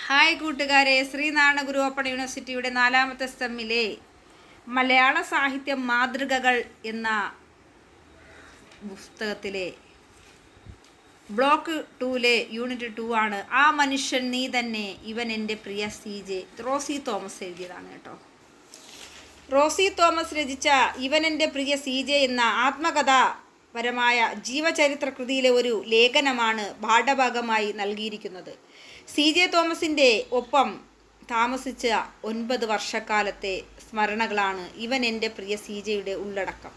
Hi കൂട്ടുകാരെ, ശ്രീനാരായണ ഗുരു open യൂണിവേഴ്സിറ്റിയുടെ 4ാമത്തെ സെമ്മിലെ മലയാള സാഹിത്യ മാതൃകകൾ എന്ന പുസ്തകത്തിലെ ബ്ലോക്ക് 2-ലെ യൂണിറ്റ് 2 ആണ്. ആ മനുഷ്യൻ നീ തന്നെ, ഇവൻ എൻ്റെ പ്രിയ CJ. റോസി തോമസ് എഴുതിയതാണ് കേട്ടോ. റോസി തോമസ് രചിച്ച ഇവൻ എൻ്റെ പ്രിയ CJ എന്ന ആത്മകഥാപരമായ ജീവചരിത്ര കൃതിയിലെ ഒരു ലേഖനമാണ് പാഠഭാഗമായി നൽകിയിരിക്കുന്നത്. CJ തോമസിൻ്റെ ഒപ്പം താമസിച്ച 9 വർഷക്കാലത്തെ സ്മരണകളാണ് ഇവൻ എൻ്റെ പ്രിയ CJയുടെ ഉള്ളടക്കം.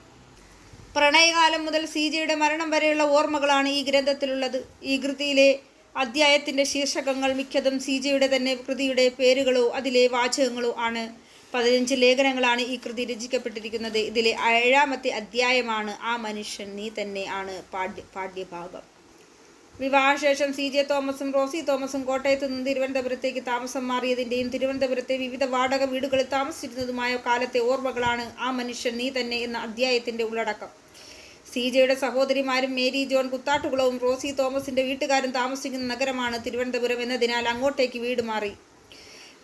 പ്രണയകാലം മുതൽ CJയുടെ മരണം വരെയുള്ള ഓർമ്മകളാണ് ഈ ഗ്രന്ഥത്തിലുള്ളത്. ഈ കൃതിയിലെ അധ്യായത്തിൻ്റെ ശീർഷകങ്ങൾ മിക്കതും CJയുടെ തന്നെ കൃതിയുടെ പേരുകളോ അതിലെ വാചകങ്ങളോ ആണ്. 15 ലേഖനങ്ങളാണ് ഈ കൃതി രചിക്കപ്പെട്ടിരിക്കുന്നത്. ഇതിലെ 7ാമത്തെ അധ്യായമാണ് ആ മനുഷ്യൻ നീ തന്നെ ആണ് പാഠ്യഭാഗം. വിവാഹശേഷം CJ തോമസും റോസി തോമസും കോട്ടയത്തു നിന്ന് തിരുവനന്തപുരത്തേക്ക് താമസം മാറിയതിൻ്റെയും തിരുവനന്തപുരത്തെ വിവിധ വാടക വീടുകളിൽ താമസിച്ചിരുന്നതുമായ കാലത്തെ ഓർമ്മകളാണ് ആ മനുഷ്യൻ നീ തന്നെ എന്ന അധ്യായത്തിൻ്റെ ഉള്ളടക്കം. CJയുടെ സഹോദരിമാരും മേരി ജോൺ കുത്താട്ടുകുളവും റോസി തോമസിൻ്റെ വീട്ടുകാരും താമസിക്കുന്ന നഗരമാണ് തിരുവനന്തപുരം എന്നതിനാൽ അങ്ങോട്ടേക്ക് വീട് മാറി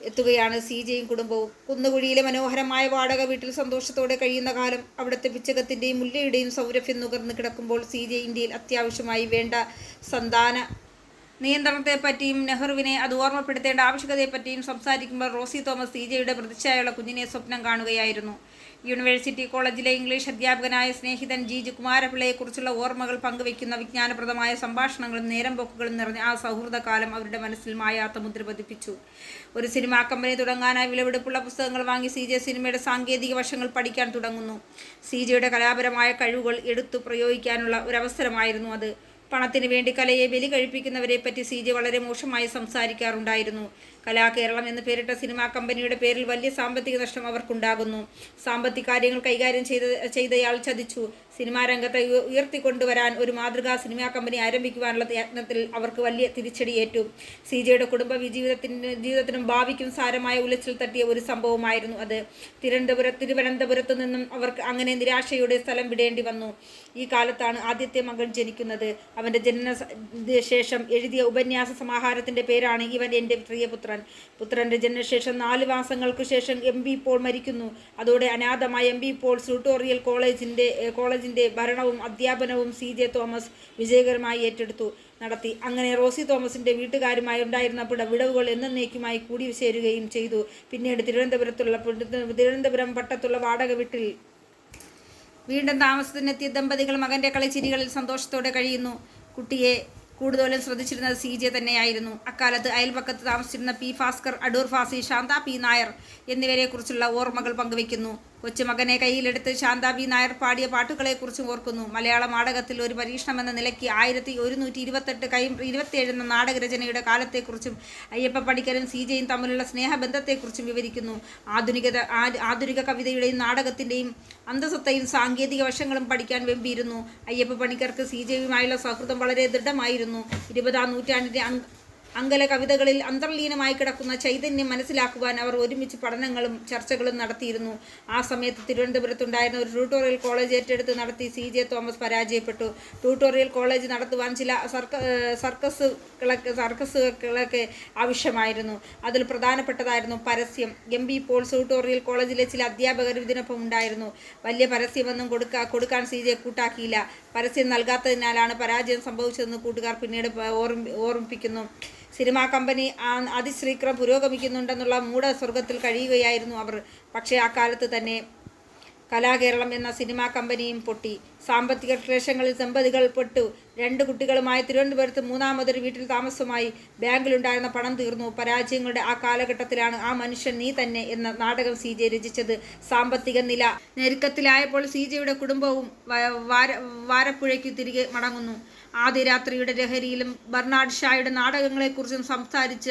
എത്തുകയാണ് CJയും കുടുംബവും. കുന്നുകുഴിയിലെ മനോഹരമായ വാടക വീട്ടിൽ സന്തോഷത്തോടെ കഴിയുന്ന കാലം അവിടുത്തെ പിച്ചകത്തിൻ്റെയും മുല്ലയുടെയും സൗരഭ്യം നുകർന്നു കിടക്കുമ്പോൾ CJ ഇന്ത്യയിൽ അത്യാവശ്യമായി വേണ്ട സന്താന നിയന്ത്രണത്തെപ്പറ്റിയും നെഹ്റുവിനെ അത് ഓർമ്മപ്പെടുത്തേണ്ട ആവശ്യകതയെപ്പറ്റിയും സംസാരിക്കുമ്പോൾ റോസി തോമസ് CJയുടെ പ്രതിച്ഛായുള്ള കുഞ്ഞിനെ സ്വപ്നം കാണുകയായിരുന്നു. യൂണിവേഴ്സിറ്റി കോളേജിലെ ഇംഗ്ലീഷ് അധ്യാപകനായ സ്നേഹിതൻ ജി കുമാരപിള്ളയെക്കുറിച്ചുള്ള ഓർമ്മകൾ പങ്കുവയ്ക്കുന്ന വിജ്ഞാനപ്രദമായ സംഭാഷണങ്ങളും നേരമ്പോക്കുകളും നിറഞ്ഞ ആ സൗഹൃദകാലം അവരുടെ മനസ്സിൽ മായാത്ത മുദ്ര പതിപ്പിച്ചു. ഒരു സിനിമാ കമ്പനി തുടങ്ങാനായി വിലപിടിപ്പുള്ള പുസ്തകങ്ങൾ വാങ്ങി CJ സിനിമയുടെ സാങ്കേതിക വശങ്ങൾ പഠിക്കാൻ തുടങ്ങുന്നു. CJയുടെ കലാപരമായ കഴിവുകൾ എടുത്തു പ്രയോഗിക്കാനുള്ള ഒരവസരമായിരുന്നു അത്. പണത്തിന് വേണ്ടി കലയെ ബലി കഴിപ്പിക്കുന്നവരെ പറ്റി CJ വളരെ മോശമായി സംസാരിക്കാറുണ്ടായിരുന്നു. കലാകേരളം എന്ന് പേരിട്ട സിനിമാ കമ്പനിയുടെ പേരിൽ വലിയ സാമ്പത്തിക നഷ്ടം അവർക്കുണ്ടാകുന്നു. സാമ്പത്തിക കാര്യങ്ങൾ കൈകാര്യം ചെയ്തയാൾ ചതിച്ചു. സിനിമാ രംഗത്തെ ഉയർത്തിക്കൊണ്ടുവരാൻ ഒരു മാതൃകാ സിനിമാ കമ്പനി ആരംഭിക്കുവാനുള്ള യത്നത്തിൽ അവർക്ക് വലിയ തിരിച്ചടിയേറ്റു. CJയുടെ കുടുംബ ജീവിതത്തിനും ഭാവിക്കും സാരമായ ഉലച്ചിൽ തട്ടിയ ഒരു സംഭവമായിരുന്നു അത്. തിരുവനന്തപുരത്തു നിന്നും അവർക്ക് അങ്ങനെ നിരാശയുടെ സ്ഥലം വിടേണ്ടി വന്നു. ഈ കാലത്താണ് ആദ്യത്തെ മകൻ ജനിക്കുന്നത്. അവൻ്റെ ജനനശേഷം എഴുതിയ ഉപന്യാസ സമാഹാരത്തിൻ്റെ പേരാണ് ഇവൻ എൻ്റെ പ്രിയപുത്രൻ. പുത്രൻ്റെ ജനനശേഷം 4 മാസങ്ങൾക്ക് ശേഷം MB പോൾ മരിക്കുന്നു. അതോടെ അനാഥമായ MB പോൾ ട്യൂട്ടോറിയൽ കോളേജിൻ്റെ ഭരണവും അധ്യാപനവും CJ തോമസ് വിജയകരമായി നടത്തി. അങ്ങനെ റോസി തോമസിൻ്റെ വീട്ടുകാരുമായി ഉണ്ടായിരുന്ന വിടവുകൾ എന്നേക്കുമായി കൂടി ചേരുകയും ചെയ്തു. പിന്നീട് തിരുവനന്തപുരം പട്ടത്തുള്ള വാടക വീട്ടിൽ വീണ്ടും താമസത്തിനെത്തിയ ദമ്പതികൾ മകൻ്റെ കളിച്ചിരികളിൽ സന്തോഷത്തോടെ കഴിയുന്നു. കുട്ടിയെ കൂടുതലും ശ്രദ്ധിച്ചിരുന്നത് CJ തന്നെയായിരുന്നു. അക്കാലത്ത് അയൽപക്കത്ത് താമസിച്ചിരുന്ന P ഭാസ്കർ, അടൂർ ഫാസി, ശാന്ത P നായർ എന്നിവരെക്കുറിച്ചുള്ള ഓർമ്മകൾ പങ്കുവയ്ക്കുന്നു. കൊച്ചുമകനെ കയ്യിലെടുത്ത് ശാന്ത P നായർ പാടിയ പാട്ടുകളെക്കുറിച്ചും ഓർക്കുന്നു. മലയാള നാടകത്തിൽ ഒരു പരീക്ഷണമെന്ന നിലയ്ക്ക് 1128-27 എന്ന നാടകരചനയുടെ കാലത്തെക്കുറിച്ചും അയ്യപ്പ പണിക്കരും CJയും തമ്മിലുള്ള സ്നേഹബന്ധത്തെക്കുറിച്ചും വിവരിക്കുന്നു. ആധുനിക കവിതയുടെയും നാടകത്തിൻ്റെയും അന്തസത്തയും സാങ്കേതിക വശങ്ങളും പഠിക്കാൻ വെമ്പിയിരുന്നു. അയ്യപ്പ പണിക്കർക്ക് CJയുമായുള്ള സൗഹൃദം വളരെ ദൃഢമായിരുന്നു. 20ാം നൂറ്റാണ്ടിൻ്റെ അങ്കല കവിതകളിൽ അന്തർലീനമായി കിടക്കുന്ന ചൈതന്യം മനസ്സിലാക്കുവാൻ അവർ ഒരുമിച്ച് പഠനങ്ങളും ചർച്ചകളും നടത്തിയിരുന്നു. ആ സമയത്ത് തിരുവനന്തപുരത്തുണ്ടായിരുന്ന ഒരു ട്യൂട്ടോറിയൽ കോളേജ് ഏറ്റെടുത്ത് നടത്തി CJ തോമസ് പരാജയപ്പെട്ടു. ട്യൂട്ടോറിയൽ കോളേജ് നടത്തുവാൻ ചില സർക്കസുകളൊക്കെ ആവശ്യമായിരുന്നു. അതിൽ പ്രധാനപ്പെട്ടതായിരുന്നു പരസ്യം. MB പോൾ ട്യൂട്ടോറിയൽ കോളേജിലെ ചില അധ്യാപകർ ഇതിനൊപ്പം ഉണ്ടായിരുന്നു. വലിയ പരസ്യമൊന്നും കൊടുക്കാൻ CJ കൂട്ടാക്കിയില്ല. പരസ്യം നൽകാത്തതിനാലാണ് പരാജയം സംഭവിച്ചതെന്ന് കൂട്ടുകാർ പിന്നീട് ഓർമ്മിപ്പിക്കുന്നു. സിനിമാ കമ്പനി അതിശ്രീക്രം പുരോഗമിക്കുന്നുണ്ടെന്നുള്ള മൂഢസ്വർഗത്തിൽ കഴിയുകയായിരുന്നു അവർ. പക്ഷേ അക്കാലത്ത് തന്നെ കലാകേരളം എന്ന സിനിമാ കമ്പനിയും പൊട്ടി. സാമ്പത്തിക ക്ലേശങ്ങളിൽ ദമ്പതികൾ പെട്ടു. 2 കുട്ടികളുമായി തിരുവനന്തപുരത്ത് 3ാമതൊരു വീട്ടിൽ താമസമായി. ബാങ്കിലുണ്ടായിരുന്ന പണം തീർന്നു. പരാജയങ്ങളുടെ ആ കാലഘട്ടത്തിലാണ് ആ മനുഷ്യൻ നീ തന്നെ എന്ന നാടകം CJ രചിച്ചത്. സാമ്പത്തിക നില ഞെരുക്കത്തിലായപ്പോൾ CJയുടെ കുടുംബവും വാരപ്പുഴയ്ക്ക് തിരികെ മടങ്ങുന്നു. ആദ്യ രാത്രിയുടെ ലഹരിയിലും ബർണാഡ് ഷായുടെ നാടകങ്ങളെക്കുറിച്ചും സംസാരിച്ച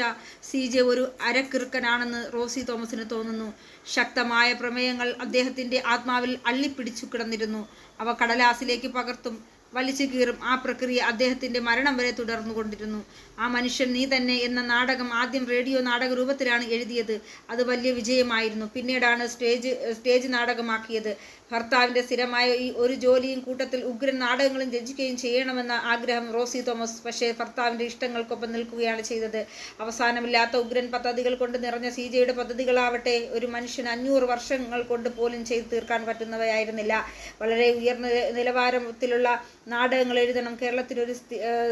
CJ ഒരു അരക്കിറുക്കനാണെന്ന് റോസി തോമസിന് തോന്നുന്നു. ശക്തമായ പ്രമേയങ്ങൾ അദ്ദേഹത്തിൻ്റെ ആത്മാവിൽ അള്ളിപ്പിടിച്ചു കിടന്നിരുന്നു. അവ കടലാസിലേക്ക് പകർത്തും. വലിച്ചു കീറും. ആ പ്രക്രിയ അദ്ദേഹത്തിൻ്റെ മരണം വരെ തുടർന്നുകൊണ്ടിരുന്നു. ആ മനുഷ്യൻ നീ തന്നെ എന്ന നാടകം ആദ്യം റേഡിയോ നാടക രൂപത്തിലാണ് എഴുതിയത്. അത് വലിയ വിജയമായിരുന്നു. പിന്നീടാണ് സ്റ്റേജ് നാടകമാക്കിയത്. ഭർത്താവിൻ്റെ സ്ഥിരമായ ഈ ഒരു ജോലിയും കൂട്ടത്തിൽ ഉഗ്രൻ നാടകങ്ങളും രചിക്കുകയും ചെയ്യണമെന്ന ആഗ്രഹം റോസി തോമസ് പക്ഷേ ഭർത്താവിൻ്റെ ഇഷ്ടങ്ങൾക്കൊപ്പം നിൽക്കുകയാണ് ചെയ്തത്. അവസാനമില്ലാത്ത ഉഗ്രൻ പദ്ധതികൾ കൊണ്ട് നിറഞ്ഞ CJയുടെ പദ്ധതികളാവട്ടെ ഒരു മനുഷ്യന് 500 വർഷങ്ങൾ കൊണ്ട് പോലും ചെയ്തു തീർക്കാൻ പറ്റുന്നവയായിരുന്നില്ല. വളരെ ഉയർന്ന നിലവാരത്തിലുള്ള നാടകങ്ങൾ എഴുതണം, കേരളത്തിലൊരു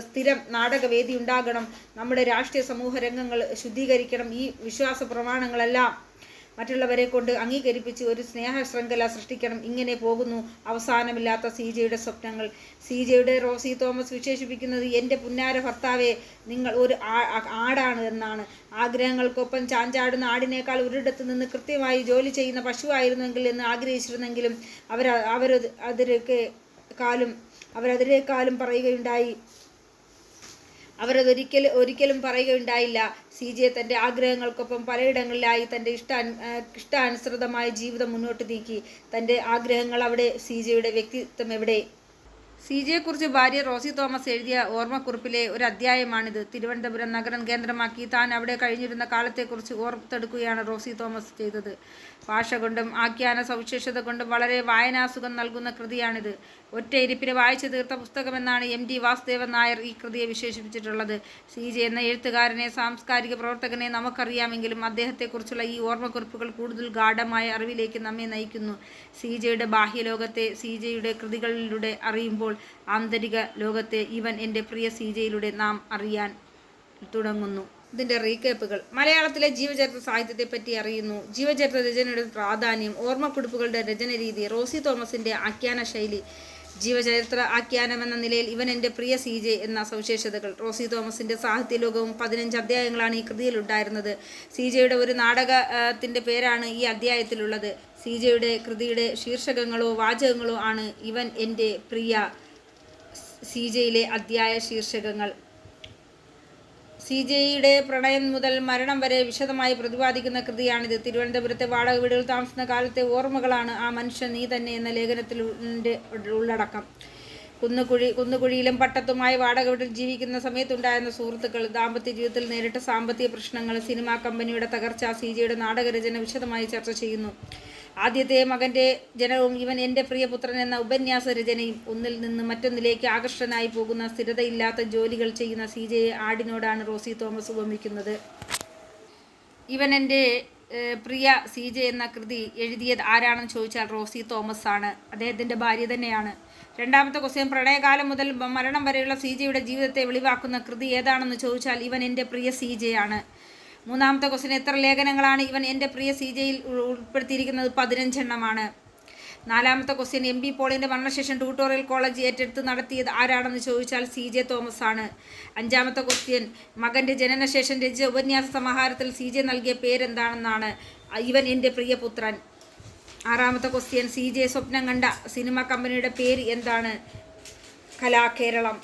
സ്ഥിരം നാടകവേദി ഉണ്ടാകണം, നമ്മുടെ രാഷ്ട്രീയ സമൂഹ രംഗങ്ങൾ ശുദ്ധീകരിക്കണം, ഈ വിശ്വാസ പ്രമാണങ്ങളെല്ലാം മറ്റുള്ളവരെ കൊണ്ട് അംഗീകരിപ്പിച്ച് ഒരു സ്നേഹ ശൃംഖല സൃഷ്ടിക്കണം. ഇങ്ങനെ പോകുന്നു അവസാനമില്ലാത്ത CJയുടെ സ്വപ്നങ്ങൾ. CJയുടെ റോസി തോമസ് വിശേഷിപ്പിക്കുന്നത് എൻ്റെ പുന്നാര ഭർത്താവെ നിങ്ങൾ ഒരു ആടാണ് എന്നാണ്. ആഗ്രഹങ്ങൾക്കൊപ്പം ചാഞ്ചാടുന്ന ആടിനേക്കാൾ ഒരിടത്ത് നിന്ന് കൃത്യമായി ജോലി ചെയ്യുന്ന പശുവായിരുന്നെങ്കിൽ എന്ന് ആഗ്രഹിച്ചിരുന്നെങ്കിലും അവരതിനേക്കാളും പറയുകയുണ്ടായി. ഒരിക്കലും പറയുകയുണ്ടായില്ല. CJ തൻ്റെ ആഗ്രഹങ്ങൾക്കൊപ്പം പലയിടങ്ങളിലായി തൻ്റെ ഇഷ്ടാനുസൃതമായ ജീവിതം മുന്നോട്ട് നീക്കി. തൻ്റെ ആഗ്രഹങ്ങൾ അവിടെ, CJയുടെ വ്യക്തിത്വം എവിടെ? CJയെക്കുറിച്ച് ഭാര്യ റോസി തോമസ് എഴുതിയ ഓർമ്മക്കുറിപ്പിലെ ഒരു അധ്യായമാണിത്. തിരുവനന്തപുരം നഗരം കേന്ദ്രമാക്കി താൻ അവിടെ കഴിഞ്ഞിരുന്ന കാലത്തെക്കുറിച്ച് ഓർത്തെടുക്കുകയാണ് റോസി തോമസ് ചെയ്തത്. ഭാഷ കൊണ്ടും ആഖ്യാന സവിശേഷത കൊണ്ടും വളരെ വായനാസുഖം നൽകുന്ന കൃതിയാണിത്. ഒറ്റയിരിപ്പിന് വായിച്ചു തീർത്ത പുസ്തകമെന്നാണ് MT വാസുദേവൻ നായർ ഈ കൃതിയെ വിശേഷിപ്പിച്ചിട്ടുള്ളത്. CJ എന്ന എഴുത്തുകാരനെ, സാംസ്കാരിക പ്രവർത്തകനെ നമുക്കറിയാമെങ്കിലും അദ്ദേഹത്തെക്കുറിച്ചുള്ള ഈ ഓർമ്മക്കുറിപ്പുകൾ കൂടുതൽ ഗാഢമായ അറിവിലേക്ക് നമ്മെ നയിക്കുന്നു. CJയുടെ ബാഹ്യലോകത്തെ CJയുടെ കൃതികളിലൂടെ അറിയുമ്പോൾ ആന്തരിക ലോകത്തെ ഇവൻ എൻ്റെ പ്രിയ CJയിലൂടെ നാം അറിയാൻ തുടങ്ങുന്നു. ഇതിൻ്റെ റീക്കേപ്പുകൾ. മലയാളത്തിലെ ജീവചരിത്ര സാഹിത്യത്തെപ്പറ്റി അറിയുന്നു. ജീവചരിത്ര രചനയുടെ പ്രാധാന്യം, ഓർമ്മക്കുറിപ്പുകളുടെ രചന രീതി, റോസി തോമസിൻ്റെ ആഖ്യാന ശൈലി, ജീവചരിത്ര ആഖ്യാനമെന്ന നിലയിൽ ഇവൻ എൻ്റെ പ്രിയ CJ എന്ന സവിശേഷതകൾ. റോസി തോമസിൻ്റെ സാഹിത്യലോകവും 15 അധ്യായങ്ങളാണ് ഈ കൃതിയിലുണ്ടായിരുന്നത്. CJയുടെ ഒരു നാടകത്തിൻ്റെ പേരാണ് ഈ അധ്യായത്തിലുള്ളത്. CJയുടെ കൃതിയുടെ ശീർഷകങ്ങളോ വാചകങ്ങളോ ആണ് ഇവൻ എൻ്റെ പ്രിയ CJയിലെ അധ്യായ ശീർഷകങ്ങൾ. CJയുടെ പ്രണയം മുതൽ മരണം വരെ വിശദമായി പ്രതിപാദിക്കുന്ന കൃതിയാണിത്. തിരുവനന്തപുരത്തെ വാടക വീടുകൾ താമസിക്കുന്ന കാലത്തെ ഓർമ്മകളാണ് ആ മനുഷ്യൻ നീ തന്നെ എന്ന ലേഖനത്തിൻ്റെ ഉള്ളടക്കം. കുന്നുകുഴിയിലും പട്ടത്തുമായി വാടക വീട്ടിൽ ജീവിക്കുന്ന സമയത്തുണ്ടായിരുന്ന സുഹൃത്തുക്കൾ, ദാമ്പത്യ ജീവിതത്തിൽ നേരിട്ട സാമ്പത്തിക പ്രശ്നങ്ങൾ, സിനിമാ കമ്പനിയുടെ തകർച്ച, CJയുടെ നാടകരചന വിശദമായി ചർച്ച ചെയ്യുന്നു. ആദ്യത്തെ മകൻ്റെ ജനനവും ഇവൻ എൻ്റെ പ്രിയപുത്രൻ എന്ന ഉപന്യാസ രചനയും. ഒന്നിൽ നിന്ന് മറ്റൊന്നിലേക്ക് ആകർഷകനായി പോകുന്ന സ്ഥിരതയില്ലാത്ത ജോലികൾ ചെയ്യുന്ന CJയെ ആടിനോടാണ് റോസി തോമസ് ഉപമിക്കുന്നത്. ഇവൻ എൻ്റെ പ്രിയ CJ എന്ന കൃതി എഴുതിയത് ആരാണെന്ന് ചോദിച്ചാൽ റോസി തോമസ് ആണ്. അദ്ദേഹത്തിൻ്റെ ഭാര്യ തന്നെയാണ്. രണ്ടാമത്തെ ക്വസ്റ്റ്യൻ, പ്രണയകാലം മുതൽ മരണം വരെയുള്ള CJയുടെ ജീവിതത്തെ വെളിവാക്കുന്ന കൃതി ഏതാണെന്ന് ചോദിച്ചാൽ ഇവൻ എൻ്റെ പ്രിയ CJ ആണ്. മൂന്നാമത്തെ ക്വസ്റ്റ്യൻ, എത്ര ലേഖനങ്ങളാണ് ഇവൻ എൻ്റെ പ്രിയ CJയിൽ ഉൾപ്പെടുത്തിയിരിക്കുന്നത്? 15 എണ്ണമാണ്. നാലാമത്തെ ക്വസ്റ്റ്യൻ, MB പോളിൻ്റെ മരണശേഷം ട്യൂട്ടോറിയൽ കോളേജ് ഏറ്റെടുത്ത് നടത്തിയത് ആരാണെന്ന് ചോദിച്ചാൽ CJ തോമസ് ആണ്. അഞ്ചാമത്തെ ക്വസ്റ്റ്യൻ, മകൻ്റെ ജനനശേഷം രചിച്ച ഉപന്യാസ സമാഹാരത്തിൽ CJ നൽകിയ പേരെന്താണെന്നാണ്. ഇവൻ എൻ്റെ പ്രിയപുത്രൻ. ആറാമത്തെ ക്വസ്റ്റ്യൻ, CJ സ്വപ്നം കണ്ട സിനിമ കമ്പനിയുടെ പേര് എന്താണ്? കലാകേരളം.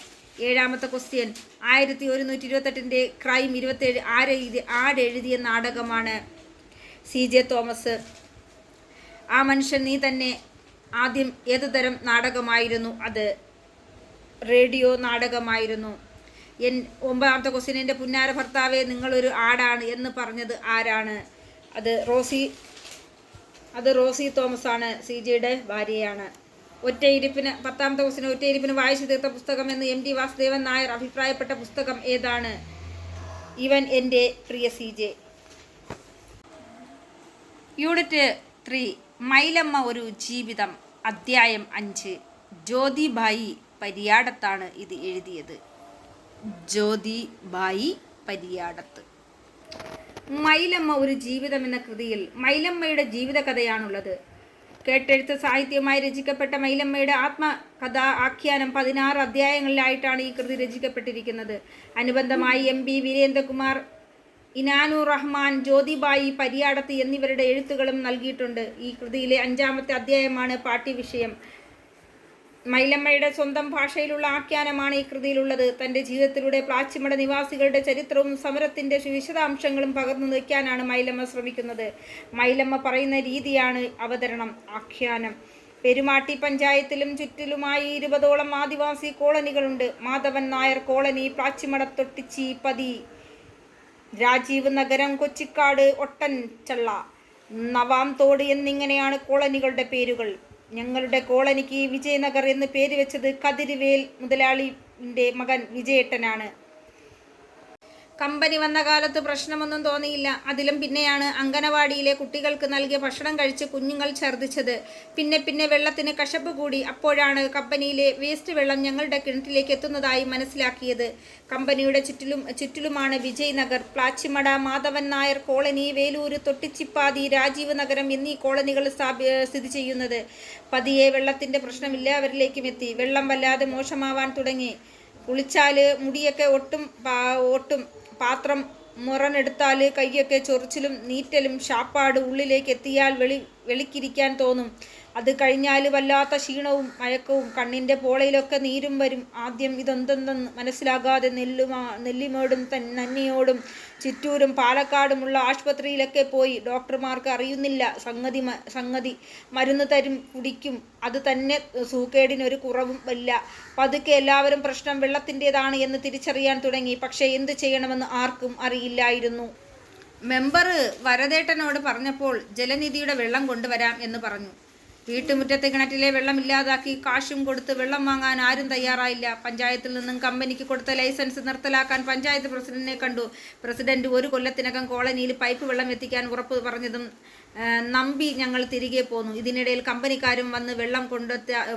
ഏഴാമത്തെ ക്വസ്റ്റ്യൻ, 1128 ക്രൈം 27 ആരെഴുതിയ നാടകമാണ്? CJ Thomas. ആ മനുഷ്യൻ നീ തന്നെ ആദ്യം ഏതുതരം നാടകമായിരുന്നു അത്? റേഡിയോ നാടകമായിരുന്നു. ഒമ്പതാമത്തെ ക്വസ്റ്റ്യൻ, എൻ്റെ പുന്നാര ഭർത്താവെ നിങ്ങളൊരു ആടാണ് എന്ന് പറഞ്ഞത് ആരാണ്? അത് റോസി തോമസ് ആണ്. CJയുടെ ഭാര്യയാണ്. പത്താമത്തെ ക്വസ്റ്റ്യൻ, ഒറ്റയിരിപ്പിന് വായിച്ചു തീർത്ത പുസ്തകം എന്ന് MT വാസുദേവൻ നായർ അഭിപ്രായപ്പെട്ട പുസ്തകം ഏതാണ്? ഇവൻ എൻ്റെ പ്രിയ CJ. യൂണിറ്റ് 3, മൈലമ്മ ഒരു ജീവിതം. അധ്യായം 5. ജ്യോതിബായി പരിയാടത്താണ് ഇത് എഴുതിയത്. ജ്യോതിബായി പരിയാടത്ത്. മൈലമ്മ ഒരു ജീവിതം എന്ന കൃതിയിൽ മൈലമ്മയുടെ ജീവിതകഥയാണുള്ളത്. കേട്ടെഴുത്ത് സാഹിത്യമായി രചിക്കപ്പെട്ട മൈലമ്മയുടെ ആത്മകഥാ ആഖ്യാനം 16 അധ്യായങ്ങളിലായിട്ടാണ് ഈ കൃതി രചിക്കപ്പെട്ടിരിക്കുന്നത്. അനുബന്ധമായി MB വീരേന്ദ്രകുമാർ, ഇനാനുർ റഹ്മാൻ, ജ്യോതിബായി പരിയാടത്ത് എന്നിവരുടെ എഴുത്തുകളും നൽകിയിട്ടുണ്ട്. ഈ കൃതിയിലെ 5ാമത്തെ അധ്യായമാണ് പാഠ്യവിഷയം. മൈലമ്മയുടെ സ്വന്തം ഭാഷയിലുള്ള ആഖ്യാനമാണ് ഈ കൃതിയിലുള്ളത്. തൻ്റെ ജീവിതത്തിലൂടെ പ്ലാച്ചിമട നിവാസികളുടെ ചരിത്രവും സമരത്തിൻ്റെ വിശദാംശങ്ങളും പകർന്നു വയ്ക്കാനാണ് മൈലമ്മ ശ്രമിക്കുന്നത്. മൈലമ്മ പറയുന്ന രീതിയാണ് അവതരണം, ആഖ്യാനം. പെരുമാട്ടി പഞ്ചായത്തിലും ചുറ്റിലുമായി 20ഓളം ആദിവാസി കോളനികളുണ്ട്. മാധവൻ നായർ കോളനി, പ്ലാച്ചിമട, തൊട്ടിച്ചി, പതി, രാജീവ് നഗരം, കൊച്ചിക്കാട്, ഒട്ടൻചള്ള, നവാം തോട് എന്നിങ്ങനെയാണ് കോളനികളുടെ പേരുകൾ. ഞങ്ങളുടെ കോളനിക്ക് വിജയനഗർ എന്ന് പേര് വെച്ചത് കതിരുവേൽ മുതലാളിൻ്റെ മകൻ വിജയേട്ടനാണ്. കമ്പനി വന്ന കാലത്ത് പ്രശ്നമൊന്നും തോന്നിയില്ല. അതിലും പിന്നെയാണ് അങ്കനവാടിയിലെ കുട്ടികൾക്ക് നൽകിയ ഭക്ഷണം കഴിച്ച് കുഞ്ഞുങ്ങൾ ഛർദ്ദിച്ചത്. പിന്നെ വെള്ളത്തിന് കശപ്പ് കൂടി. അപ്പോഴാണ് കമ്പനിയിലെ വേസ്റ്റ് വെള്ളം ഞങ്ങളുടെ കിണറ്റിലേക്ക് എത്തുന്നതായി മനസ്സിലാക്കിയത്. കമ്പനിയുടെ ചുറ്റിലുമാണ് വിജയ് നഗർ, പ്ലാച്ചിമട, മാധവൻ നായർ കോളനി, വേലൂര്, തൊട്ടിച്ചിപ്പാതി, രാജീവ് നഗരം എന്നീ കോളനികൾ സ്ഥിതി ചെയ്യുന്നത്. പതിയെ വെള്ളത്തിൻ്റെ പ്രശ്നം എല്ലാവരിലേക്കും എത്തി. വെള്ളം വല്ലാതെ മോശമാവാൻ തുടങ്ങി. കുളിച്ചാൽ മുടിയൊക്കെ ഒട്ടും പാത്രം മുറനെടുത്താൽ കൈയൊക്കെ ചൊറിച്ചിലും നീറ്റലും, ഷാപ്പാട് ഉള്ളിലേക്ക് എത്തിയാൽ വെളിക്കിരിക്കാൻ തോന്നും. അത് കഴിഞ്ഞാൽ വല്ലാത്ത ക്ഷീണവും മയക്കവും, കണ്ണിൻ്റെ പോളയിലൊക്കെ നീരും വരും. ആദ്യം ഇതൊന്തെന്ന് മനസ്സിലാകാതെ നെല്ലിമോടും നന്നിയോടും ചിറ്റൂരും പാലക്കാടുമുള്ള ആശുപത്രിയിലൊക്കെ പോയി. ഡോക്ടർമാർക്ക് അറിയുന്നില്ല സംഗതി. മരുന്ന് തരും, കുടിക്കും. അത് തന്നെ സൂക്കേടിനൊരു കുറവും ഇല്ല. പതുക്കെ എല്ലാവരും പ്രശ്നം വെള്ളത്തിൻ്റെതാണ് എന്ന് തിരിച്ചറിയാൻ തുടങ്ങി. പക്ഷേ എന്ത് ചെയ്യണമെന്ന് ആർക്കും അറിയില്ലായിരുന്നു. മെമ്പർ വരദേട്ടനോട് പറഞ്ഞപ്പോൾ ജലനിധിയുടെ വെള്ളം കൊണ്ടുവരാം എന്ന് പറഞ്ഞു. വീട്ടുമുറ്റത്തെ കിണറ്റിലെ വെള്ളം ഇല്ലാതാക്കി കാശും കൊടുത്ത് വെള്ളം വാങ്ങാൻ ആരും തയ്യാറായില്ല. പഞ്ചായത്തിൽ നിന്നും കമ്പനിക്ക് കൊടുത്ത ലൈസൻസ് നിർത്തലാക്കാൻ പഞ്ചായത്ത് പ്രസിഡന്റിനെ കണ്ടു. പ്രസിഡന്റ് 1 കൊല്ലത്തിനകം കോളനിയിൽ പൈപ്പ് വെള്ളം എത്തിക്കാൻ ഉറപ്പ് പറഞ്ഞതും നമ്പി ഞങ്ങൾ തിരികെ പോന്നു. ഇതിനിടയിൽ കമ്പനിക്കാരും വന്ന് വെള്ളം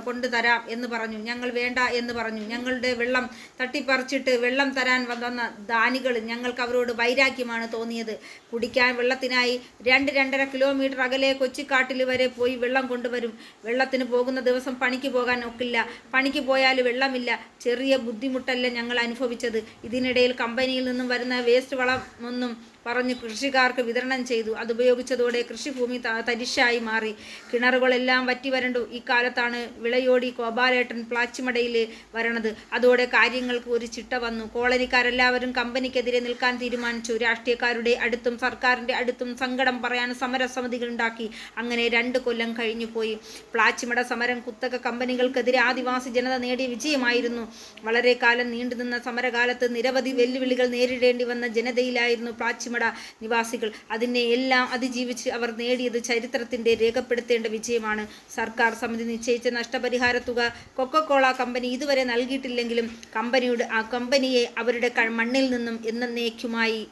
കൊണ്ടുതരാം എന്ന് പറഞ്ഞു. ഞങ്ങൾ വേണ്ട എന്ന് പറഞ്ഞു. ഞങ്ങളുടെ വെള്ളം തട്ടിപ്പറിച്ചിട്ട് വെള്ളം തരാൻ വന്ന ദാനികൾ ഞങ്ങൾക്ക് അവരോട് വൈരാഗ്യമാണ് തോന്നിയത്. കുടിക്കാൻ വെള്ളത്തിനായി 2-2.5 കിലോമീറ്റർ അകലെ കൊച്ചിക്കാട്ടിൽ വരെ പോയി വെള്ളം കൊണ്ടുവരും. വെള്ളത്തിന് പോകുന്ന ദിവസം പണിക്ക് പോകാൻ ഒക്കില്ല. പണിക്ക് പോയാൽ വെള്ളമില്ല. ചെറിയ ബുദ്ധിമുട്ടല്ല ഞങ്ങൾ അനുഭവിച്ചത്. ഇതിനിടയിൽ കമ്പനിയിൽ നിന്നും വരുന്ന വേസ്റ്റ് വളമൊന്നും പറഞ്ഞ് കൃഷിക്കാർക്ക് വിതരണം ചെയ്തു. അതുപയോഗിച്ചതോടെ കൃഷിഭൂമി തരിശായി മാറി. കിണറുകളെല്ലാം വറ്റി വരണ്ടു. ഇക്കാലത്താണ് വിളയോടി ഗോപാലേട്ടൻ പ്ലാച്ചിമടയിൽ വരണത്. അതോടെ കാര്യങ്ങൾക്ക് ഒരു ചിട്ട വന്നു. കോളനിക്കാരെല്ലാവരും കമ്പനിക്കെതിരെ നിൽക്കാൻ തീരുമാനിച്ചു. രാഷ്ട്രീയക്കാരുടെ അടുത്തും സർക്കാരിൻ്റെ അടുത്തും സങ്കടം പറയാൻ സമരസമിതികൾ ഉണ്ടാക്കി. അങ്ങനെ 2 കൊല്ലം കഴിഞ്ഞു പോയി. പ്ലാച്ചിമട സമരം കുത്തക കമ്പനികൾക്കെതിരെ ആദിവാസി ജനത നേടിയ വിജയമായിരുന്നു. വളരെ കാലം നീണ്ടുനിന്ന സമരകാലത്ത് നിരവധി വെല്ലുവിളികൾ നേരിടേണ്ടി വന്ന ജനതയിലായിരുന്നു പ്ലാച്ചിമട നിവാസികൾ. അതിനെ എല്ലാം അതിജീവിച്ച് അവർ നേടിയത് ചരിത്രത്തിൻ്റെ രേഖപ്പെടുത്തേണ്ട വിജയമാണ്. സർക്കാർ സമിതി നിശ്ചയിച്ച നഷ്ടപരിഹാര തുക കൊക്കക്കോള കമ്പനി ഇതുവരെ നൽകിയിട്ടില്ലെങ്കിലും കമ്പനിയെ അവരുടെ മണ്ണിൽ നിന്നും എന്നേക്കുമായി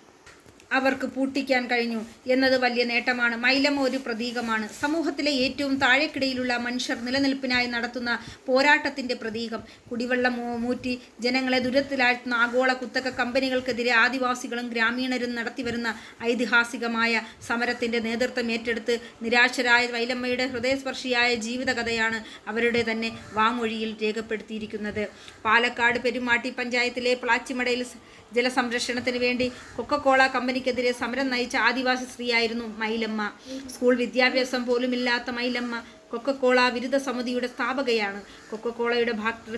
അവർക്ക് പൂട്ടിക്കാൻ കഴിഞ്ഞു എന്നത് വലിയ നേട്ടമാണ്. മൈലമ്മ ഒരു പ്രതീകമാണ്. സമൂഹത്തിലെ ഏറ്റവും താഴേക്കിടയിലുള്ള മനുഷ്യർ നിലനിൽപ്പിനായി നടത്തുന്ന പോരാട്ടത്തിൻ്റെ പ്രതീകം. കുടിവെള്ളം മൂറ്റി ജനങ്ങളെ ദുരിതത്തിലാഴ്ത്തുന്ന ആഗോള കുത്തക കമ്പനികൾക്കെതിരെ ആദിവാസികളും ഗ്രാമീണരും നടത്തിവരുന്ന ഐതിഹാസികമായ സമരത്തിൻ്റെ നേതൃത്വം ഏറ്റെടുത്ത് നിരാശരായ മൈലമ്മയുടെ ഹൃദയസ്പർശിയായ ജീവിതകഥയാണ് അവരുടെ തന്നെ വാമൊഴിയിൽ രേഖപ്പെടുത്തിയിരിക്കുന്നത്. പാലക്കാട് പെരുമാട്ടി പഞ്ചായത്തിലെ പ്ലാച്ചിമടയിൽ ജലസംരക്ഷണത്തിന് വേണ്ടി കൊക്കക്കോള കമ്പനിക്കെതിരെ സമരം നയിച്ച ആദിവാസി സ്ത്രീയായിരുന്നു മൈലമ്മ. സ്കൂൾ വിദ്യാഭ്യാസം പോലുമില്ലാത്ത മൈലമ്മ കൊക്കക്കോള വിരുദ്ധ സമിതിയുടെ സ്ഥാപകയാണ്. കൊക്കക്കോളയുടെ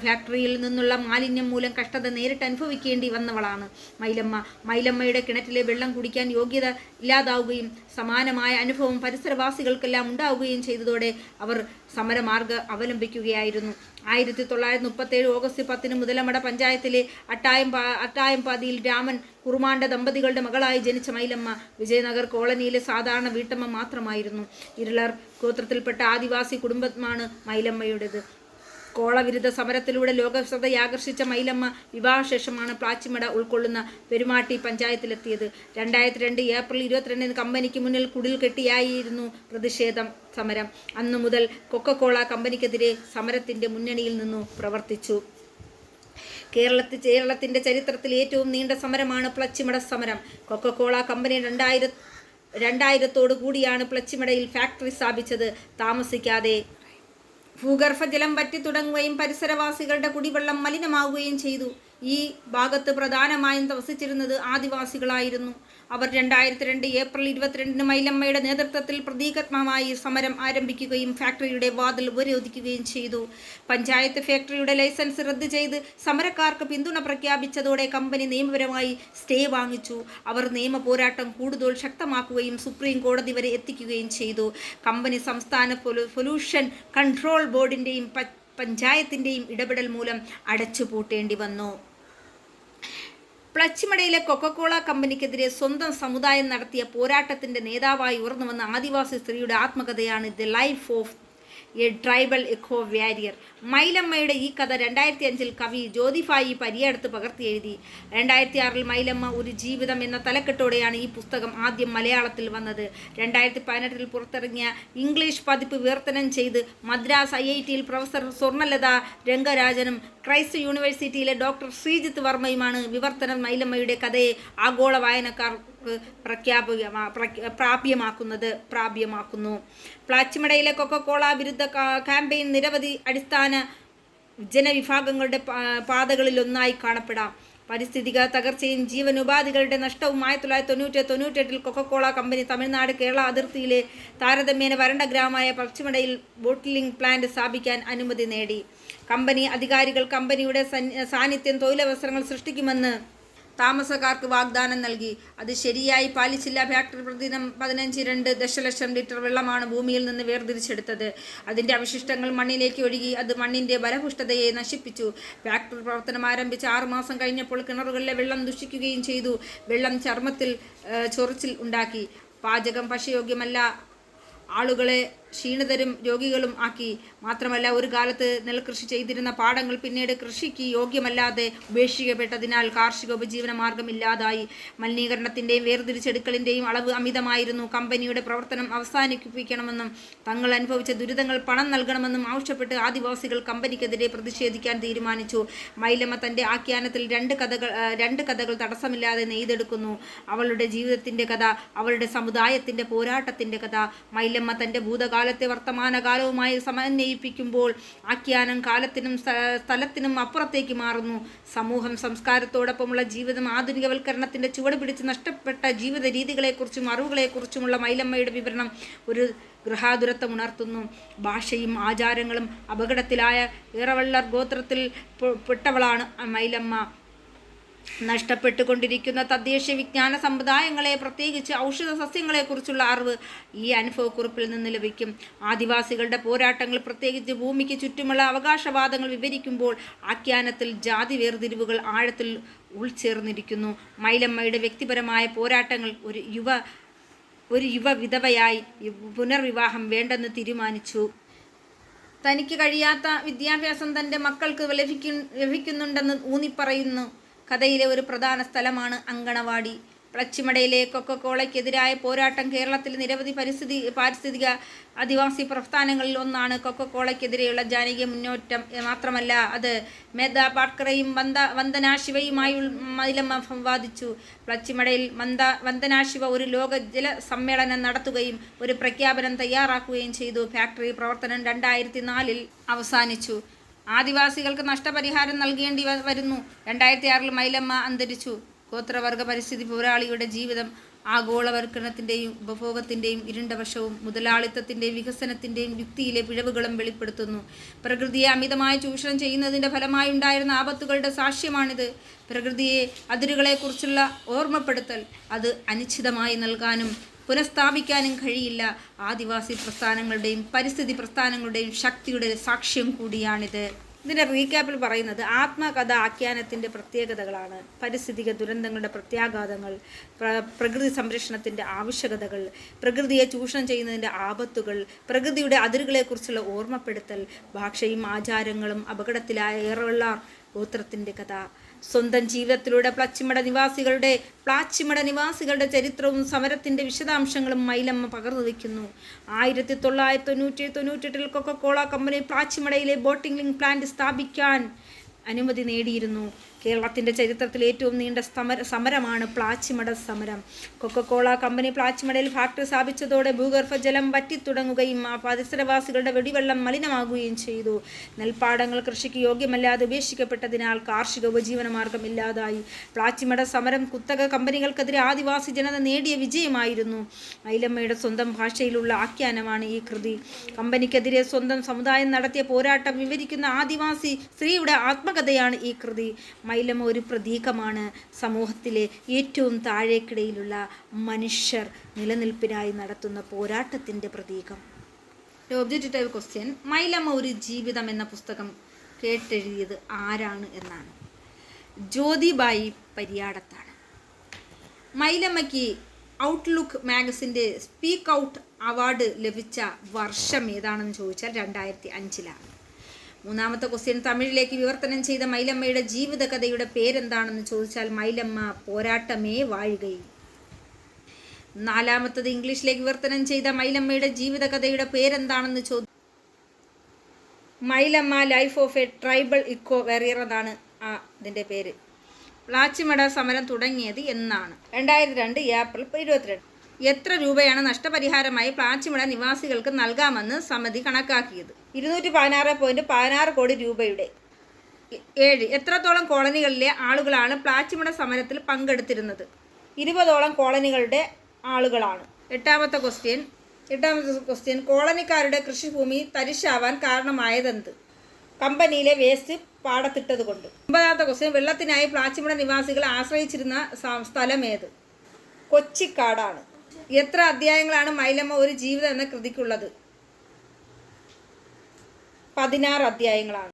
ഫാക്ടറിയിൽ നിന്നുള്ള മാലിന്യം മൂലം കഷ്ടത നേരിട്ട് അനുഭവിക്കേണ്ടി വന്നവളാണ് മൈലമ്മ. മൈലമ്മയുടെ കിണറ്റിലെ വെള്ളം കുടിക്കാൻ യോഗ്യത ഇല്ലാതാവുകയും സമാനമായ അനുഭവം പരിസരവാസികൾക്കെല്ലാം ഉണ്ടാവുകയും ചെയ്തതോടെ അവർ സമരമാർഗം അവലംബിക്കുകയായിരുന്നു. 1937 ഓഗസ്റ്റ് 10 മുതലമട പഞ്ചായത്തിലെ അട്ടായംപാതിയിൽ രാമൻ കുറുമാണ്ട ദമ്പതികളുടെ മകളായി ജനിച്ച മൈലമ്മ വിജയനഗർ കോളനിയിലെ സാധാരണ വീട്ടമ്മ മാത്രമായിരുന്നു. ഇരുളർ ഗോത്രത്തിൽപ്പെട്ട ആദിവാസി കുടുംബമാണ് മൈലമ്മയുടേത്. കോളവിരുദ്ധ സമരത്തിലൂടെ ലോകശ്രദ്ധയാകർഷിച്ച മൈലമ്മ വിവാഹശേഷമാണ് പ്ലാച്ചിമട ഉൾക്കൊള്ളുന്ന പെരുമാട്ടി പഞ്ചായത്തിലെത്തിയത്. 2002 ഏപ്രിൽ 22 കമ്പനിക്ക് മുന്നിൽ കുടിൽ കെട്ടിയായിരുന്നു പ്രതിഷേധം സമരം. അന്നു മുതൽ കൊക്കക്കോള കമ്പനിക്കെതിരെ സമരത്തിൻ്റെ മുന്നണിയിൽ നിന്നു പ്രവർത്തിച്ചു. കേരളത്തിൻ്റെ ചരിത്രത്തിൽ ഏറ്റവും നീണ്ട സമരമാണ് പ്ലാച്ചിമട സമരം. കൊക്കക്കോള കമ്പനി 2000 കൂടിയാണ് പ്ലാച്ചിമടയിൽ ഫാക്ടറി സ്ഥാപിച്ചത്. താമസിക്കാതെ ഭൂഗർഭജലം വറ്റി തുടങ്ങുകയും പരിസരവാസികളുടെ കുടിവെള്ളം മലിനമാവുകയും ചെയ്തു. ഈ ഭാഗത്ത് പ്രധാനമായും താമസിച്ചിരുന്നത് ആദിവാസികളായിരുന്നു. അവർ 2002 ഏപ്രിൽ 22 മൈലമ്മയുടെ നേതൃത്വത്തിൽ പ്രതീകാത്മകമായി സമരം ആരംഭിക്കുകയും ഫാക്ടറിയുടെ വാതിൽ ഉപരോധിക്കുകയും ചെയ്തു. പഞ്ചായത്ത് ഫാക്ടറിയുടെ ലൈസൻസ് റദ്ദ് ചെയ്ത് സമരക്കാർക്ക് പിന്തുണ പ്രഖ്യാപിച്ചതോടെ കമ്പനി നിയമപരമായി സ്റ്റേ വാങ്ങിച്ചു. അവർ നിയമ പോരാട്ടം കൂടുതൽ ശക്തമാക്കുകയും സുപ്രീം കോടതി വരെ എത്തിക്കുകയും ചെയ്തു. കമ്പനി സംസ്ഥാന പൊല്യൂഷൻ കൺട്രോൾ ബോർഡിൻ്റെയും പഞ്ചായത്തിൻ്റെയും ഇടപെടൽ മൂലം അടച്ചുപൂട്ടേണ്ടി വന്നു. പ്ലച്ചിമടയിലെ കൊക്കക്കോള കമ്പനിക്കെതിരെ സ്വന്തം സമുദായം നടത്തിയ പോരാട്ടത്തിൻ്റെ നേതാവായി ഉയർന്നുവന്ന ആദിവാസി സ്ത്രീയുടെ ആത്മകഥയാണ് the life of a tribal eco warrior. മൈലമ്മയുടെ ഈ കഥ 2005 കവി ജ്യോതിഫായി പരിയടുത്ത് പകർത്തി എഴുതി. 2006 മൈലമ്മ ഒരു ജീവിതം എന്ന തലക്കെട്ടോടെയാണ് ഈ പുസ്തകം ആദ്യം മലയാളത്തിൽ വന്നത്. 2018 പുറത്തിറങ്ങിയ ഇംഗ്ലീഷ് പതിപ്പ് വിവർത്തനം ചെയ്ത് മദ്രാസ് IITയിൽ പ്രൊഫസർ സ്വർണ്ണലത രംഗരാജനും ക്രൈസ്റ്റ് യൂണിവേഴ്സിറ്റിയിലെ ഡോക്ടർ ശ്രീജിത്ത് വർമ്മയുമാണ് വിവർത്തനം മൈലമ്മയുടെ കഥയെ ആഗോള വായനക്കാർക്ക് പ്രാപ്യമാക്കുന്നു. പ്ലാച്ചിമടയിലെ കൊക്കക്കോള വിരുദ്ധ ക്യാമ്പയിൻ നിരവധി അടിസ്ഥാന ജനവിഭാഗങ്ങളുടെ പാതകളിലൊന്നായി കാണപ്പെടാം. പരിസ്ഥിതിക തകർച്ചയും ജീവനുപാധികളുടെ നഷ്ടവും 1998 കൊക്കക്കോള കമ്പനി തമിഴ്നാട് കേരള അതിർത്തിയിലെ താരതമ്യേന വരണ്ട ഗ്രാമമായ പശ്ചിമടയിൽ ബോട്ടിലിംഗ് പ്ലാന്റ് സ്ഥാപിക്കാൻ അനുമതി നേടി. കമ്പനി അധികാരികൾ കമ്പനിയുടെ സാന്നിധ്യം തൊഴിലവസരങ്ങൾ സൃഷ്ടിക്കുമെന്ന് താമസക്കാർക്ക് വാഗ്ദാനം നൽകി. അത് ശരിയായി പാലിച്ചില്ല. ഫാക്ടറി പ്രതിദിനം 15.2 ദശലക്ഷം ലിറ്റർ വെള്ളമാണ് ഭൂമിയിൽ നിന്ന് വേർതിരിച്ചെടുത്തത്. അതിൻ്റെ അവശിഷ്ടങ്ങൾ മണ്ണിലേക്ക് ഒഴുകി. അത് മണ്ണിൻ്റെ ബലപുഷ്ടതയെ നശിപ്പിച്ചു. ഫാക്ടറി പ്രവർത്തനം ആരംഭിച്ച് 6 മാസം കഴിഞ്ഞപ്പോൾ കിണറുകളിലെ വെള്ളം ദുഷിക്കുകയും ചെയ്തു. വെള്ളം ചർമ്മത്തിൽ ചൊറിച്ചിൽ ഉണ്ടാക്കി. പാചകം ഭക്ഷ്യയോഗ്യമല്ല. ആളുകളെ ക്ഷീണിതരും രോഗികളും ആക്കി. മാത്രമല്ല, ഒരു കാലത്ത് നെൽകൃഷി ചെയ്തിരുന്ന പാടങ്ങൾ പിന്നീട് കൃഷിക്ക് യോഗ്യമല്ലാതെ ഉപേക്ഷിക്കപ്പെട്ടതിനാൽ കാർഷിക ഉപജീവന മാർഗമില്ലാതായി. മലിനീകരണത്തിൻ്റെയും വേർതിരിച്ചെടുക്കലിൻ്റെയും അളവ് അമിതമായിരുന്നു. കമ്പനിയുടെ പ്രവർത്തനം അവസാനിപ്പിക്കണമെന്നും തങ്ങൾ അനുഭവിച്ച ദുരിതങ്ങൾ പണം നൽകണമെന്നും ആവശ്യപ്പെട്ട് ആദിവാസികൾ കമ്പനിക്കെതിരെ പ്രതിഷേധിക്കാൻ തീരുമാനിച്ചു. മൈലമ്മ തൻ്റെ ആഖ്യാനത്തിൽ രണ്ട് കഥകൾ തടസ്സമില്ലാതെ നെയ്തെടുക്കുന്നു. അവളുടെ ജീവിതത്തിൻ്റെ കഥ, അവളുടെ സമുദായത്തിൻ്റെ പോരാട്ടത്തിൻ്റെ കഥ. മൈലമ്മ തൻ്റെ ഭൂതകാലത്തെ വർത്തമാനകാലവുമായി സമന്വയിപ്പിക്കുമ്പോൾ ആഖ്യാനം കാലത്തിനും സ്ഥലത്തിനും അപ്പുറത്തേക്ക് മാറുന്നു. സമൂഹം സംസ്കാരത്തോടൊപ്പമുള്ള ജീവിതം ആധുനികവൽക്കരണത്തിൻ്റെ ചുവട് പിടിച്ച് നഷ്ടപ്പെട്ട ജീവിത രീതികളെക്കുറിച്ചും അറിവുകളെക്കുറിച്ചുമുള്ള മൈലമ്മയുടെ വിവരണം ഒരു ഗൃഹാതുരത്വം ഉണർത്തുന്നു. ഭാഷയും ആചാരങ്ങളും അപകടത്തിലായ ഏറവള്ളർ ഗോത്രത്തിൽ പെട്ടവളാണ് മൈലമ്മ. നഷ്ടപ്പെട്ടുകൊണ്ടിരിക്കുന്ന തദ്ദേശീയ വിജ്ഞാന സമ്പ്രദായങ്ങളെ, പ്രത്യേകിച്ച് ഔഷധ സസ്യങ്ങളെക്കുറിച്ചുള്ള അറിവ് ഈ അനുഭവക്കുറിപ്പിൽ നിന്ന് ലഭിക്കും. ആദിവാസികളുടെ പോരാട്ടങ്ങൾ, പ്രത്യേകിച്ച് ഭൂമിക്ക് ചുറ്റുമുള്ള അവകാശവാദങ്ങൾ വിവരിക്കുമ്പോൾ ആഖ്യാനത്തിൽ ജാതി വേർതിരിവുകൾ ആഴത്തിൽ ഉൾച്ചേർന്നിരിക്കുന്നു. മൈലമ്മയുടെ വ്യക്തിപരമായ പോരാട്ടങ്ങൾ ഒരു യുവ വിധവയായി പുനർവിവാഹം വേണ്ടെന്ന് തീരുമാനിച്ചു. തനിക്ക് കഴിയാത്ത വിദ്യാഭ്യാസം തൻ്റെ മക്കൾക്ക് ലഭിക്കുന്നുണ്ടെന്ന് ഊന്നിപ്പറയുന്നു. കഥയിലെ ഒരു പ്രധാന സ്ഥലമാണ് അങ്കണവാടി. പ്ലച്ചിമടയിലെ കൊക്കക്കോളയ്ക്കെതിരായ പോരാട്ടം കേരളത്തിലെ നിരവധി പാരിസ്ഥിതിക ആദിവാസി പ്രസ്ഥാനങ്ങളിൽ ഒന്നാണ്. കൊക്കക്കോളയ്ക്കെതിരെയുള്ള ജനകീയ മുന്നേറ്റം മാത്രമല്ല, അത് മേധാ പാട്കറയും വന്ദനാ ശിവയുമായി മൈലമ്മ സംവാദിച്ചു. പ്ലച്ചിമടയിൽ വന്ദനാ ശിവ ഒരു ലോക ജല സമ്മേളനം നടത്തുകയും ഒരു പ്രഖ്യാപനം തയ്യാറാക്കുകയും ചെയ്തു. ഫാക്ടറി പ്രവർത്തനം 2004 അവസാനിച്ചു. ആദിവാസികൾക്ക് നഷ്ടപരിഹാരം നൽകേണ്ടി വരുന്നു. 2006 മൈലമ്മ അന്തരിച്ചു. ഗോത്രവർഗ പരിസ്ഥിതി പോരാളിയുടെ ജീവിതം ആഗോളവൽക്കരണത്തിൻ്റെയും ഉപഭോഗത്തിൻ്റെയും ഇരുണ്ട വശവും മുതലാളിത്തത്തിൻ്റെയും വികസനത്തിൻ്റെയും യുക്തിയിലെ പിഴവുകളും വെളിപ്പെടുത്തുന്നു. പ്രകൃതിയെ അമിതമായി ചൂഷണം ചെയ്യുന്നതിൻ്റെ ഫലമായുണ്ടായിരുന്ന ആപത്തുകളുടെ സാക്ഷ്യമാണിത്. പ്രകൃതിയെ അതിരുകളെക്കുറിച്ചുള്ള ഓർമ്മപ്പെടുത്തൽ അത് അനിശ്ചിതമായി നൽകാനും പുനഃസ്ഥാപിക്കാനും കഴിയില്ല. ആദിവാസി പ്രസ്ഥാനങ്ങളുടെയും പരിസ്ഥിതി പ്രസ്ഥാനങ്ങളുടെയും ശക്തിയുടെ സാക്ഷ്യം കൂടിയാണിത്. ഇതിൻ്റെ റീക്യാപ്പിൽ പറയുന്നത് ആത്മകഥ ആഖ്യാനത്തിൻ്റെ പ്രത്യേകതകളാണ്. പാരിസ്ഥിതിക ദുരന്തങ്ങളുടെ പ്രത്യാഘാതങ്ങൾ, പ്രകൃതി സംരക്ഷണത്തിൻ്റെ ആവശ്യകതകൾ, പ്രകൃതിയെ ചൂഷണം ചെയ്യുന്നതിൻ്റെ ആപത്തുകൾ, പ്രകൃതിയുടെ അതിരുകളെക്കുറിച്ചുള്ള ഓർമ്മപ്പെടുത്തൽ, ഭാഷയും ആചാരങ്ങളും അപകടത്തിലായ ഏറവള്ളാർ ഗോത്രത്തിൻ്റെ കഥ. സ്വന്തം ജീവിതത്തിലൂടെ പ്ലാച്ചിമട നിവാസികളുടെ ചരിത്രവും സമരത്തിൻ്റെ വിശദാംശങ്ങളും മൈലമ്മ പകർന്നു വയ്ക്കുന്നു. 1998 കൊക്കക്കോള കമ്പനി പ്ലാച്ചിമടയിലെ ബോട്ടിലിംഗ് പ്ലാന്റ് സ്ഥാപിക്കാൻ അനുമതി നേടിയിരുന്നു. കേരളത്തിൻ്റെ ചരിത്രത്തിൽ ഏറ്റവും നീണ്ട സമരമാണ് പ്ലാച്ചിമട സമരം. കൊക്കക്കോള കമ്പനി പ്ലാച്ചിമടയിൽ ഫാക്ടറി സ്ഥാപിച്ചതോടെ ഭൂഗർഭജലം വറ്റിത്തുടങ്ങുകയും ആ പരിസരവാസികളുടെ വെടിവെള്ളം മലിനമാകുകയും ചെയ്തു. നെൽപ്പാടങ്ങൾ കൃഷിക്ക് യോഗ്യമല്ലാതെ ഉപേക്ഷിക്കപ്പെട്ടതിനാൽ കാർഷിക ഉപജീവനമാർഗം ഇല്ലാതായി. പ്ലാച്ചിമട സമരം കുത്തക കമ്പനികൾക്കെതിരെ ആദിവാസി ജനത നേടിയ വിജയമായിരുന്നു. മൈലമ്മയുടെ സ്വന്തം ഭാഷയിലുള്ള ആഖ്യാനമാണ് ഈ കൃതി. കമ്പനിക്കെതിരെ സ്വന്തം സമുദായം നടത്തിയ പോരാട്ടം വിവരിക്കുന്ന ആദിവാസി സ്ത്രീയുടെ ആത്മകഥയാണ് ഈ കൃതി. മൈലമ്മ ഒരു പ്രതീകമാണ്. സമൂഹത്തിലെ ഏറ്റവും താഴേക്കിടയിലുള്ള മനുഷ്യർ നിലനിൽപ്പിനായി നടത്തുന്ന പോരാട്ടത്തിൻ്റെ പ്രതീകം. ഒബ്ജക്റ്റീവ് ക്വസ്റ്റ്യൻ: മൈലമ്മ ഒരു ജീവിതം എന്ന പുസ്തകം കേട്ടെഴുതിയത് ആരാണ് എന്നാണ്. ജ്യോതിബായി പരിയാടത്താണ്. മൈലമ്മയ്ക്ക് ഔട്ട്ലുക്ക് മാഗസിൻ്റെ സ്പീക്ക് ഔട്ട് അവാർഡ് ലഭിച്ച വർഷം ഏതാണെന്ന് ചോദിച്ചാൽ 2005-ലാണ്. മൂന്നാമത്തെ ക്വസ്റ്റ്യൻ: തമിഴിലേക്ക് വിവർത്തനം ചെയ്ത മൈലമ്മയുടെ ജീവിതകഥയുടെ പേരെന്താണെന്ന് ചോദിച്ചാൽ മൈലമ്മ പോരാട്ടമേ വാഴുകൈ. നാലാമത്തത്: ഇംഗ്ലീഷിലേക്ക് വിവർത്തനം ചെയ്ത മൈലമ്മയുടെ ജീവിതകഥയുടെ പേരെന്താണെന്ന് Mylamma life of a tribal eco warrior എന്നാണ് ഇതിൻ്റെ പേര്. പ്ലാച്ചിമട സമരം തുടങ്ങിയത് എന്നാണ്? 2002 ഏപ്രിൽ 22. എത്ര രൂപയാണ് നഷ്ടപരിഹാരമായി പ്ലാച്ചിമട നിവാസികൾക്ക് നൽകാമെന്ന് സമിതി കണക്കാക്കിയത്? 216.16 കോടി രൂപയുടെ. 7. എത്രത്തോളം കോളനികളിലെ ആളുകളാണ് പ്ലാച്ചിമട സമരത്തിൽ പങ്കെടുത്തിരുന്നത്? 20ഓളം കോളനികളുടെ ആളുകളാണ്. എട്ടാമത്തെ ക്വസ്റ്റ്യൻ: കോളനിക്കാരുടെ കൃഷിഭൂമി തരിശാവാൻ കാരണമായതെന്ത്? കമ്പനിയിലെ വേസ്റ്റ് പാടത്തിട്ടതുകൊണ്ട്. 9ാമത്തെ ക്വസ്റ്റ്യൻ: വെള്ളത്തിനായി പ്ലാച്ചിമട നിവാസികൾ ആശ്രയിച്ചിരുന്ന സ്ഥലം ഏത്? കൊച്ചിക്കാടാണ്. എത്ര അധ്യായങ്ങളാണ് മൈലമ്മ ഒരു ജീവിതം എന്ന കൃതിക്കുള്ളത്? 16 അധ്യായങ്ങളാണ്.